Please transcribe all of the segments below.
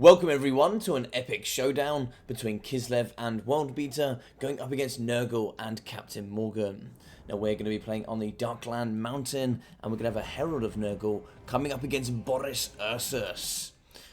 Welcome everyone to an epic showdown between Kislev and World Beater going up against Nurgle and Captain Morgan. Now we're going to be playing on the Darkland Mountain and we're going to have a Herald of Nurgle coming up against Boris Ursus.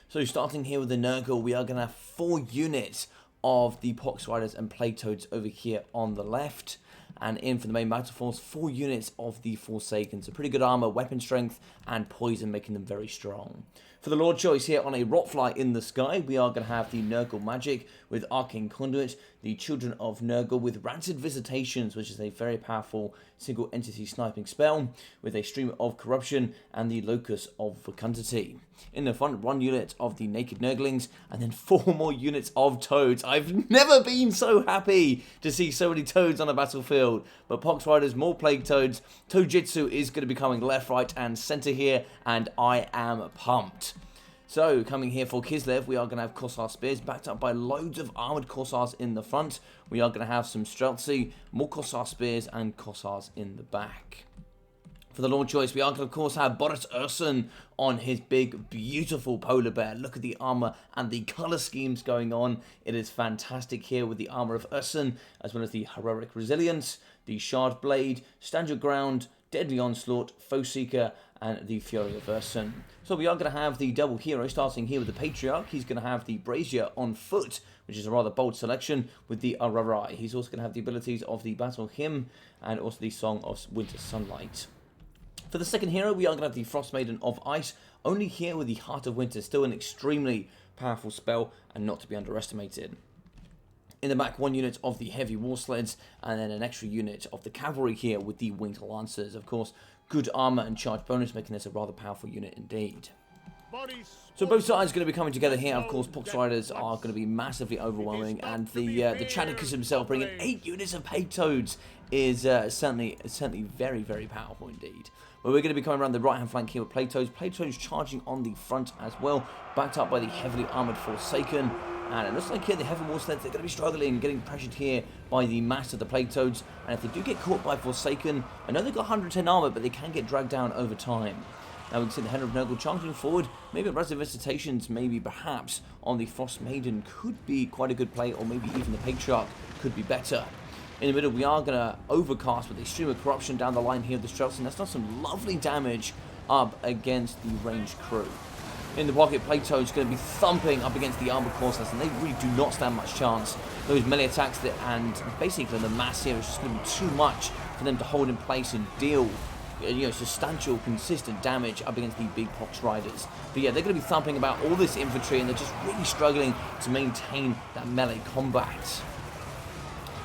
So starting here with the Nurgle, we are going to have 4 units of the Pox Riders and Plague Toads over here on the left. And in for the main battle force, 4 units of the Forsaken. So pretty good armor, weapon strength, and poison, making them very strong. For the Lord choice here on a Rotfly in the sky, we are going to have the Nurgle Magic with Arcane Conduit, the Children of Nurgle with Rancid Visitations, which is a very powerful single entity sniping spell, with a Stream of Corruption and the Locus of Fecundity. In the front, 1 unit of the Naked Nurglings, and then 4 more units of Toads. I've never been so happy to see so many Toads on a battlefield. But Pox Riders, more Plague Toads. Toadjitsu is going to be coming left, right, and center here, and I am pumped. So, coming here for Kislev, we are going to have Corsair Spears backed up by loads of armoured Corsairs in the front. We are going to have some Streltsy, more Corsair Spears, and Corsairs in the back. For the Lord choice, we are going to, of course, have Boris Ursus on his big, beautiful polar bear. Look at the armor and the color schemes going on. It is fantastic here with the armor of Ursus, as well as the Heroic Resilience, the Shard Blade, Stand Your Ground, Deadly Onslaught, Foe Seeker, and the Fury of Ursus. So we are going to have the double hero, starting here with the Patriarch. He's going to have the Brazier on foot, which is a rather bold selection, with the Ararai. He's also going to have the abilities of the Battle Hymn, and also the Song of Winter Sunlight. For the second hero, we are going to have the Frost Maiden of Ice, only here with the Heart of Winter, still an extremely powerful spell, and not to be underestimated. In the back, 1 unit of the Heavy War Sleds, and then an extra unit of the Cavalry here with the Winged Lancers. Of course, good armor and charge bonus, making this a rather powerful unit indeed. So both sides are going to be coming together here. Of course, Pox Riders are going to be massively overwhelming, and the Chadicus himself bringing 8 units of Plague Toads is certainly very, very powerful indeed. But we're going to be coming around the right-hand flank here with Plague Toads charging on the front as well, backed up by the heavily armoured Forsaken. And it looks like here the Heavy War Sleds, they're going to be struggling, getting pressured here by the mass of the Plague Toads. And if they do get caught by Forsaken, I know they've got 110 armor, but they can get dragged down over time. Now we can see the Herald of Nurgle charging forward. Maybe Rancid Visitations, maybe perhaps on the Frost Maiden could be quite a good play, or maybe even the Patriarch could be better. In the middle, we are going to overcast with a Stream of Corruption down the line here with the Streltsy. That's done some lovely damage up against the ranged crew. In the pocket, Plague Toad's going to be thumping up against the armored Corsairs, and they really do not stand much chance. Those melee attacks and basically the mass here is just going to be too much for them to hold in place and deal substantial, consistent damage up against the big Pox Riders. But yeah, they're going to be thumping about all this infantry, and they're just really struggling to maintain that melee combat.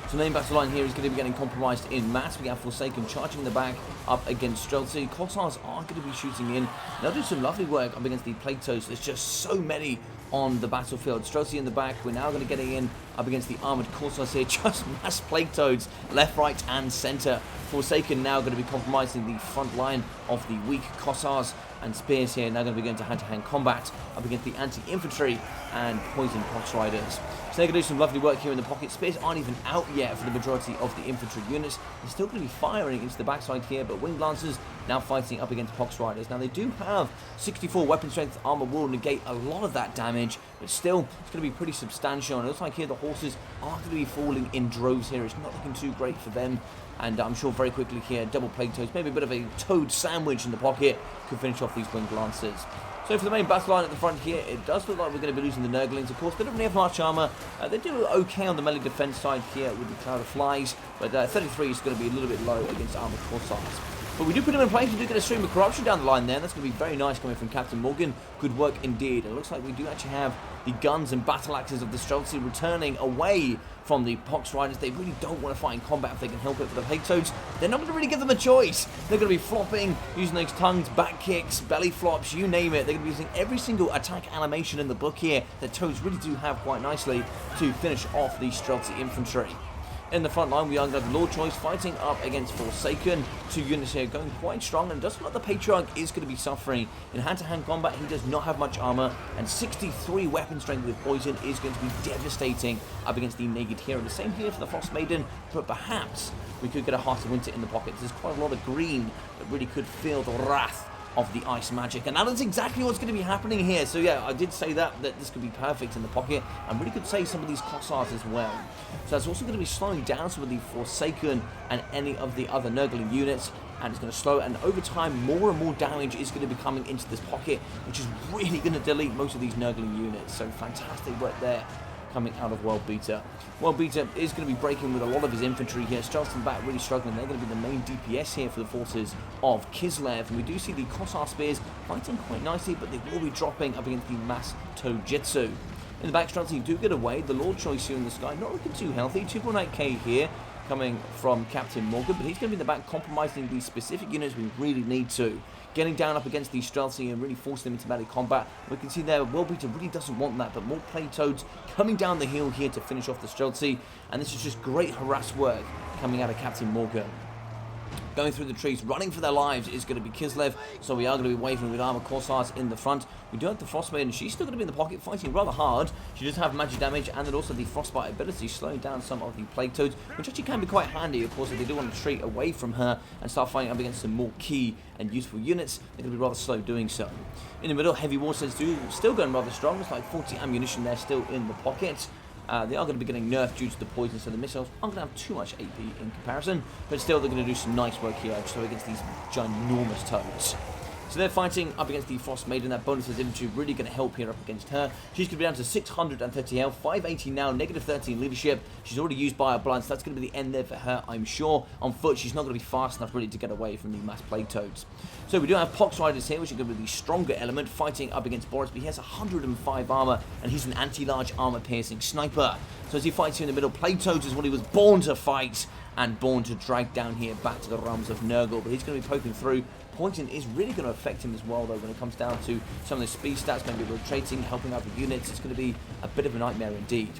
So the main battle line here is going to be getting compromised in mass. We have Forsaken charging in the back up against Streltsy. Corsairs are going to be shooting in. They'll do some lovely work up against the Plague Toads. There's just so many on the battlefield. Streltsy in the back. We're now going to get in up against the armoured Corsairs here. Just mass Plague Toads left, right, and centre. Forsaken now going to be compromising the front line of the weak Corsairs, and Spears here now going to be going to hand-to-hand combat up against the anti-infantry and poison Pox Riders. So they're going to do some lovely work here in the pocket. Spears aren't even out yet for the majority of the infantry units. They're still going to be firing into the backside here, but Winged Lancers now fighting up against Pox Riders. Now they do have 64 weapon strength. Armor will negate a lot of that damage, but still it's going to be pretty substantial. And it looks like here the horses are going to be falling in droves here. It's not looking too great for them. And I'm sure very quickly here, double Plague Toads, maybe a bit of a Toad sandwich in the pocket, could finish off these Winged Lancers. So for the main battle line at the front here, it does look like we're going to be losing the Nurglings. Of course, they don't really have much armor. They do okay on the melee defense side here with the Cloud of Flies, but 33 is going to be a little bit low against armored Corsairs. But we do put him in place. We do get a Stream of Corruption down the line there. That's going to be very nice coming from Captain Morgan. Good work indeed. And it looks like we do actually have the guns and battle axes of the Streltsy returning away from the Pox Riders. They really don't want to fight in combat if they can help it. For the Plague Toads, they're not going to really give them a choice. They're going to be flopping, using those tongues, back kicks, belly flops, you name it. They're going to be using every single attack animation in the book here that Toads really do have quite nicely to finish off the Streltsy infantry. In the front line, we are going to have the Lord Choice fighting up against Forsaken. 2 units here going quite strong, and it does look like the Patriarch is going to be suffering. In hand-to-hand combat, he does not have much armor, and 63 weapon strength with poison is going to be devastating up against the Naked Hero. The same here for the Frost Maiden, but perhaps we could get a Heart of Winter in the pocket. There's quite a lot of green that really could feel the wrath of the ice magic, and that is exactly what's going to be happening here. So yeah, I did say that this could be perfect in the pocket, and really could save some of these Kossars as well. So that's also going to be slowing down some of the Forsaken and any of the other Nurgling units, and it's going to slow, and over time more and more damage is going to be coming into this pocket, which is really going to delete most of these Nurgling units. So fantastic work there coming out of World Beater. World Beater is going to be breaking with a lot of his infantry here. Starts in the back really struggling. They're going to be the main DPS here for the forces of Kislev. And we do see the Kossar Spears fighting quite nicely, but they will be dropping up against the Mass Tojitsu. In the back, Streltsy do get away. The Lord Choice here in the sky, not looking too healthy. 2.8k here coming from Captain Morgan, but he's going to be in the back compromising these specific units we really need to. Getting down up against these Streltsy and really forcing them into melee combat. We can see there, World Beater really doesn't want that, but more Plague Toads coming down the hill here to finish off the Streltsy, and this is just great harass work coming out of Captain Morgan. Going through the trees, running for their lives is going to be Kislev, so we are going to be waving with Armor Corsairs in the front. We do have the Frost Maiden, she's still going to be in the pocket, fighting rather hard. She does have magic damage, and then also the Frostbite ability, slowing down some of the Plague Toads, which actually can be quite handy, of course, if they do want to retreat away from her and start fighting up against some more key and useful units. They're going to be rather slow doing so. In the middle, Heavy Warsteads do still going rather strong. It's like 40 ammunition there still in the pocket. They are going to be getting nerfed due to the poison, so the missiles aren't going to have too much AP in comparison, but still they're going to do some nice work here, so against these ginormous toads. So they're fighting up against the Frost Maiden. That bonus is infantry really going to help here up against her. She's going to be down to 630 health, 580 now, negative 13 leadership. She's already used Bio Blood, so that's going to be the end there for her, I'm sure. On foot, she's not going to be fast enough really to get away from the Mass Plague Toads. So we do have Pox Riders here, which are going to be the stronger element, fighting up against Boris, but he has 105 armor, and he's an anti-large armor-piercing sniper. So as he fights here in the middle, Plague Toads is what he was born to fight, and born to drag down here back to the realms of Nurgle, but he's going to be poking through. Poison is really going to affect him as well, though, when it comes down to some of the speed stats, maybe rotating, helping out the units. It's going to be a bit of a nightmare indeed.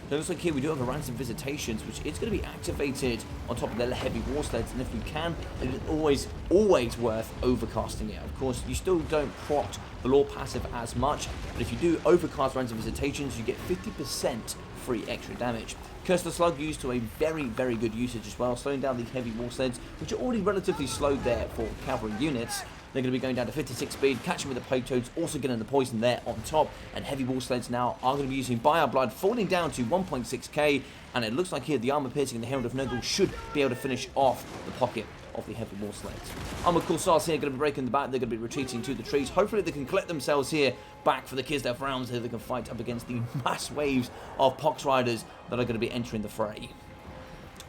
So it looks like here we do have a Ransom Visitations, which is going to be activated on top of their Heavy Warsteads, and if we can, it is always worth overcasting it. Of course, you still don't proc the Law passive as much, but if you do overcast Ransom Visitations, you get 50% free extra damage. Curse the Slug used to a very, very good usage as well, slowing down the Heavy Warsteads, which are already relatively slowed there for cavalry units. They're going to be going down to 56 speed, catching with the Plague Toads, also getting the poison there on top, and Heavy Warsteads now are going to be using Bio Blood, falling down to 1.6k, and it looks like here the Armor Piercing and the Herald of Nurgle should be able to finish off the pocket of the Heavy Warsteads. Armored Corsairs here going to be breaking the back. They're going to be retreating to the trees. Hopefully they can collect themselves here back for the Kislev rounds here. They can fight up against the mass waves of Pox Riders that are going to be entering the fray.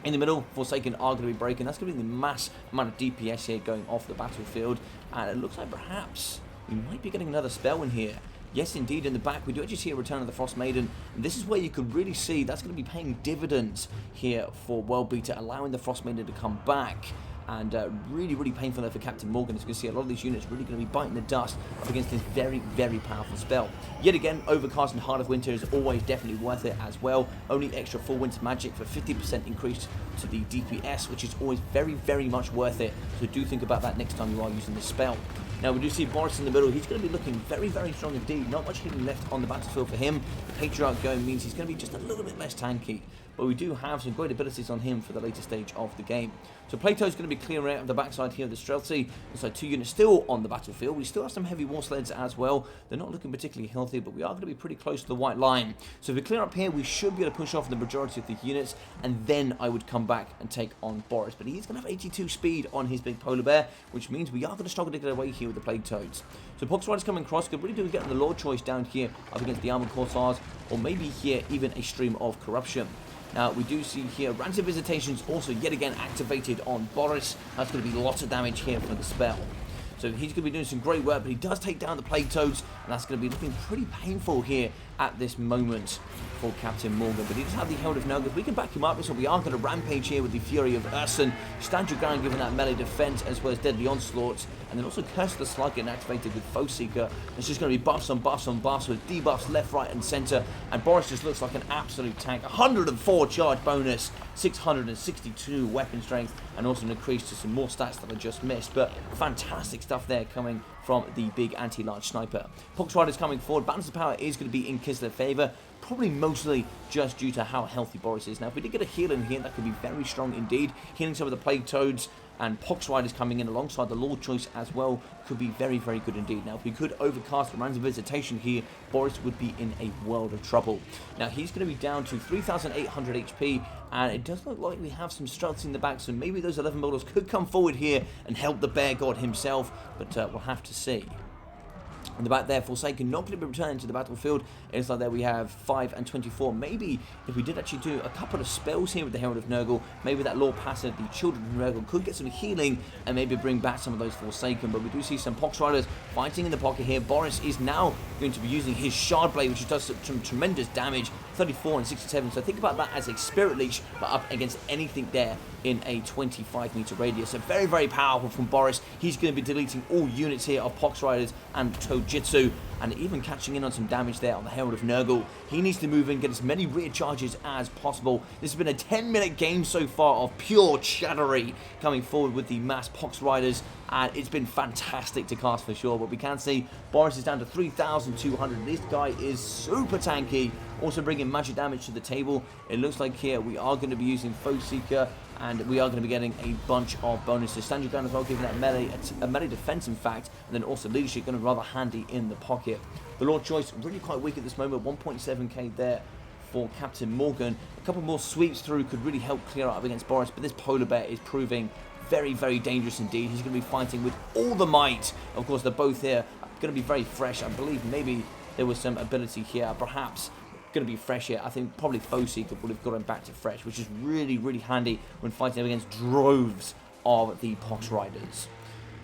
In the middle, Forsaken are going to be breaking. That's going to be the mass amount of DPS here going off the battlefield. And it looks like perhaps we might be getting another spell in here. Yes, indeed, in the back, we do actually see a return of the Frost Maiden. And this is where you could really see that's going to be paying dividends here for World Beater, allowing the Frost Maiden to come back. And really, really painful there for Captain Morgan. As you can see, a lot of these units really going to be biting the dust up against this very, very powerful spell. Yet again, Overcast and Heart of Winter is always definitely worth it as well. Only extra full winter magic for 50% increase to the DPS, which is always very, very much worth it. So do think about that next time you are using this spell. Now, we do see Boris in the middle. He's going to be looking very, very strong indeed. Not much healing left on the battlefield for him. The Patriarch going means he's going to be just a little bit less tanky. But we do have some great abilities on him for the later stage of the game. So Plato's going to be clearing out of the backside here of the Streltsy. Looks like 2 units still on the battlefield. We still have some Heavy Warsteads as well. They're not looking particularly healthy, but we are going to be pretty close to the white line. So if we clear up here, we should be able to push off the majority of the units, and then I would come back and take on Boris. But he's going to have 82 speed on his big polar bear, which means we are going to struggle to get away here with the Plague Toads. So Pox Riders coming across could really do with getting the Lord Choice down here up against the Armored Corsairs, or maybe here even a Stream of Corruption. Now, we do see here Ransom Visitations also yet again activated on Boris. That's going to be lots of damage here for the spell. So he's going to be doing some great work, but he does take down the Plague Toads, and that's going to be looking pretty painful here at this moment for Captain Morgan. But he does have the Herald of Nurgles. We can back him up, so we are going to rampage here with the Fury of Urson. Stand your ground given that melee defense as well as Deadly Onslaughts. And then also Curse the Slug getting activated with Foe Seeker. It's just going to be buffs on buffs on buffs with debuffs left, right and centre. And Boris just looks like an absolute tank. 104 charge bonus, 662 weapon strength, and also an increase to some more stats that I just missed. But fantastic stuff there coming from the big anti-large sniper. Pox Riders coming forward. Balance of power is going to be in Kislev favour. Probably mostly just due to how healthy Boris is. Now, if we did get a heal in here, that could be very strong indeed. Healing some of the Plague Toads. and Pox Riders coming in alongside the Lord Choice as well could be very, very good indeed. Now, if we could overcast the Random Visitation here, Boris would be in a world of trouble. Now, he's going to be down to 3,800 HP, and it does look like we have some struts in the back, so maybe those 11 models could come forward here and help the Bear God himself, but we'll have to see. In the back there, Forsaken not going to be returning to the battlefield. It's like there we have 5 and 24. Maybe if we did actually do a couple of spells here with the Herald of Nurgle, maybe that Lord Passive, the Children of Nurgle, could get some healing and maybe bring back some of those Forsaken. But we do see some Pox Riders fighting in the pocket here. Boris is now going to be using his Shard Blade, which does some tremendous damage, 34 and 67. So think about that as a Spirit Leech, but up against anything there in a 25-meter radius. So very, very powerful from Boris. He's going to be deleting all units here of Pox Riders and Tojitsu, and even catching in on some damage there on the Herald of Nurgle. He needs to move in, get as many rear charges as possible. This has been a 10-minute game so far of pure chattery coming forward with the mass Pox Riders, and it's been fantastic to cast for sure. But we can see Boris is down to 3,200. This guy is super tanky, also bringing magic damage to the table. It looks like here we are going to be using Foe Seeker, and we are going to be getting a bunch of bonuses. Stand your ground as well, giving that a melee defense, in fact, and then also leadership going to be rather handy in the pocket. The Lord Choice really quite weak at this moment, 1.7k there for Captain Morgan. A couple more sweeps through could really help clear up against Boris, but this Polar Bear is proving very, very dangerous indeed. He's going to be fighting with all the might. Of course, they're both here, going to be very fresh. I believe maybe there was some ability here, perhaps going to be fresh here. I think probably Foe Seeker would have got him back to fresh, which is really, really handy when fighting against droves of the Pox Riders.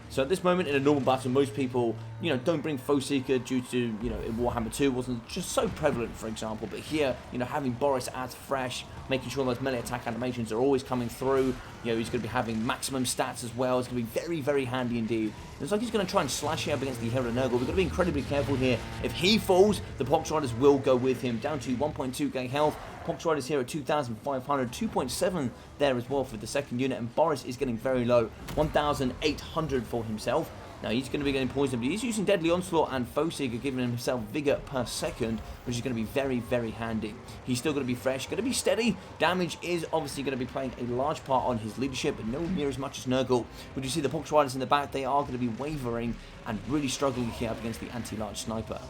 So at this moment in a normal battle, most people, don't bring Foe Seeker due to, in Warhammer 2 wasn't just so prevalent, for example. But here, having Boris as fresh, making sure those melee attack animations are always coming through. He's going to be having maximum stats as well. It's going to be very, very handy indeed. It's like he's going to try and slash here up against the Herald of Nurgle. We've got to be incredibly careful here. If he falls, the Pox Riders will go with him. Down to 1.2k health. Pox Riders here at 2,500, 2.7 there as well for the second unit, and Boris is getting very low, 1,800 for himself. Now he's going to be getting poisoned, but he's using Deadly Onslaught and Foe Seeker, giving himself vigor per second, which is going to be very, very handy. He's still going to be fresh, going to be steady. Damage is obviously going to be playing a large part on his leadership, but nowhere near as much as Nurgle. But you see the Pox Riders in the back, they are going to be wavering and really struggling here up against the anti-large sniper.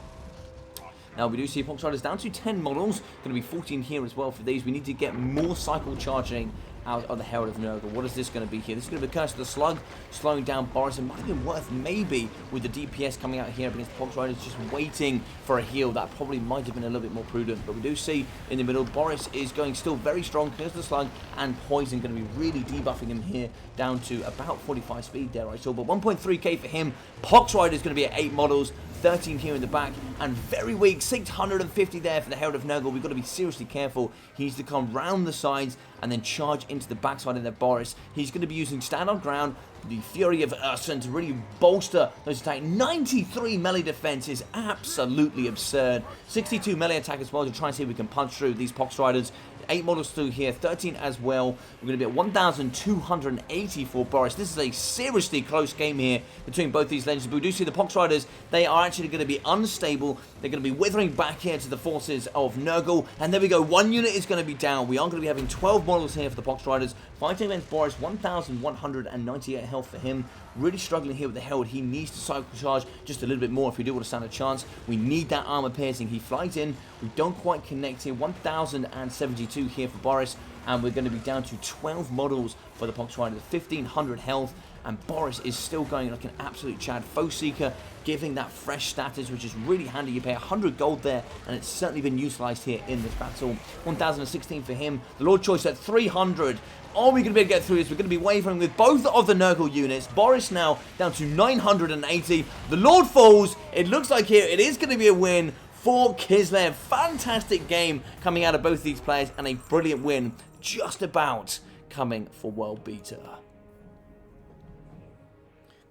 Now we do see Pox Riders down to 10 models, going to be 14 here as well for these. We need to get more cycle charging out of the Herald of Nurgle. What is this going to be here? This is going to be Curse of the Slug, slowing down Boris. It might have been worth maybe with the DPS coming out here against Pox Riders, just waiting for a heal. That probably might have been a little bit more prudent. But we do see in the middle, Boris is going still very strong. Curse of the Slug and Poison going to be really debuffing him here down to about 45 speed there, I saw. But 1.3k for him. Pox Rider is going to be at 8 models. 13 here in the back, and very weak, 650 there for the Herald of Nurgle. We've got to be seriously careful. He needs to come round the sides and then charge into the backside of their Boris. He's going to be using stand on ground, the Fury of Urson, to really bolster those attacks. 93 melee defense is absolutely absurd. 62 melee attack as well to try and see if we can punch through these Pox Riders. 8 models through here, 13 as well. We're going to be at 1,280 for Boris. This is a seriously close game here between both these legends. But we do see the Pox Riders, they are actually going to be unstable. They're going to be withering back here to the forces of Nurgle. And there we go, 1 unit is going to be down. We are going to be having 12 models here for the Pox Riders. Fighting against Boris, 1,198 health for him. Really struggling here with the Herald. He needs to cycle charge just a little bit more if we do want to stand a chance. We need that armor piercing. He flies in. We don't quite connect here. 1,072 here for Boris. And we're going to be down to 12 models for the Pox Riders. 1,500 health. And Boris is still going like an absolute Chad. Foe Seeker giving that fresh status, which is really handy. You pay 100 gold there, and it's certainly been utilized here in this battle. 1,016 for him. The Lord Choice at 300. All we're going to be able to get through is we're going to be wavering with both of the Nurgle units. Boris now down to 980. The Lord falls. It looks like here it is going to be a win for Kislev. Fantastic game coming out of both these players, and a brilliant win just about coming for World Beater.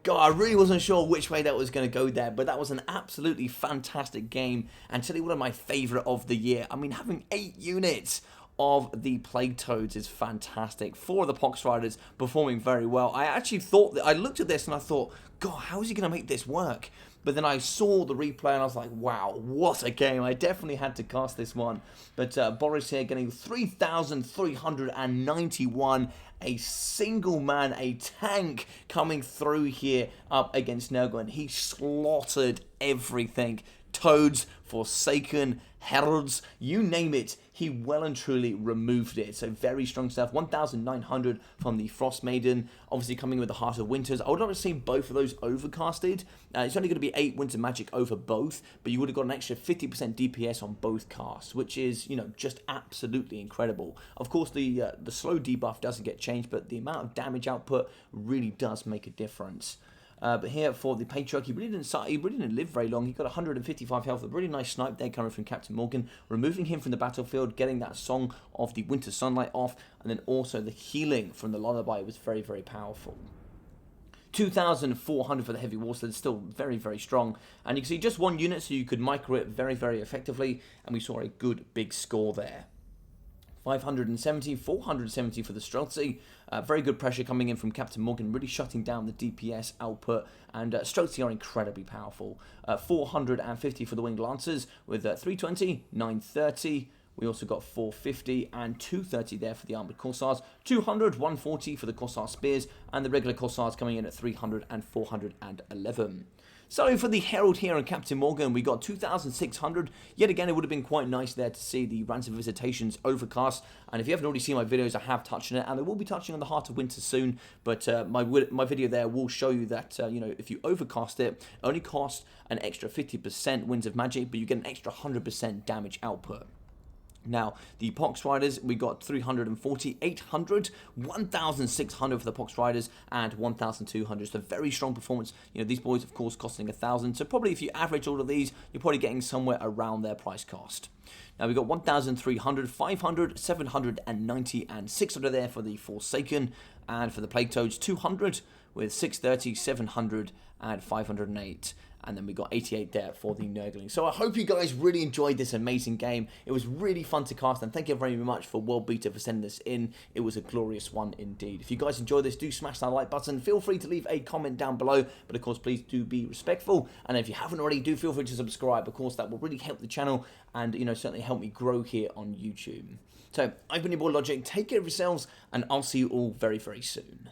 God, I really wasn't sure which way that was going to go there, but that was an absolutely fantastic game, and certainly one of my favourite of the year. I mean, having 8 units of the Plague Toads is fantastic. 4 of the Pox Riders performing very well. I actually thought that I looked at this and I thought, God, how is he going to make this work? but then I saw the replay and I was like, wow, what a game. I definitely had to cast this one. But Boris here getting 3,391, a single man, a tank coming through here up against Nurgle, and he slaughtered everything. Toads, Forsaken, Heralds, you name it, he well and truly removed it. So very strong stuff. 1,900 from the Frost Maiden, obviously coming with the Heart of Winters. I would like to see both of those overcasted. It's only going to be 8 Winter Magic over both, but you would have got an extra 50% DPS on both casts, which is, you know, just absolutely incredible. Of course, the slow debuff doesn't get changed, but the amount of damage output really does make a difference. But here for the Patriarch, he really didn't live very long. He got 155 health, a really nice snipe there coming from Captain Morgan, removing him from the battlefield, getting that Song of the Winter Sunlight off, and then also the healing from the Lullaby was very, very powerful. 2,400 for the Heavy Warsled, still very, very strong. And you can see just one unit, so you could micro it very, very effectively, and we saw a good big score there. 570, 470 for the Streltsy. Very good pressure coming in from Captain Morgan, really shutting down the DPS output, and Streltsy are incredibly powerful. 450 for the Winged Lancers with 320, 930. We also got 450 and 230 there for the Armoured Corsairs. 200, 140 for the Corsair Spears, and the regular Corsairs coming in at 300 and 411. So for the Herald here and Captain Morgan, we got 2,600. Yet again, it would have been quite nice there to see the Ransom Visitations overcast. And if you haven't already seen my videos, I have touched on it, and I will be touching on the Heart of Winter soon. But my video there will show you that you know, if you overcast it, it only costs an extra 50% Winds of Magic, but you get an extra 100% damage output. Now, the Pox Riders, we got 340, 800, 1,600 for the Pox Riders, and 1,200. So very strong performance. You know, these boys, of course, costing 1,000. So probably if you average all of these, you're probably getting somewhere around their price cost. Now, we got 1,300, 500, 790, and 600 there for the Forsaken. And for the Plague Toads, 200 with 630, 700, and 508. And then we got 88 there for the Nurgling. So I hope you guys really enjoyed this amazing game. It was really fun to cast, and thank you very much for World Beater for sending this in. It was a glorious one indeed. If you guys enjoyed this, do smash that like button. Feel free to leave a comment down below, but of course, please do be respectful. And if you haven't already, do feel free to subscribe. Of course, that will really help the channel and, you know, certainly help me grow here on YouTube. So I've been your boy Logic. Take care of yourselves, and I'll see you all very, very soon.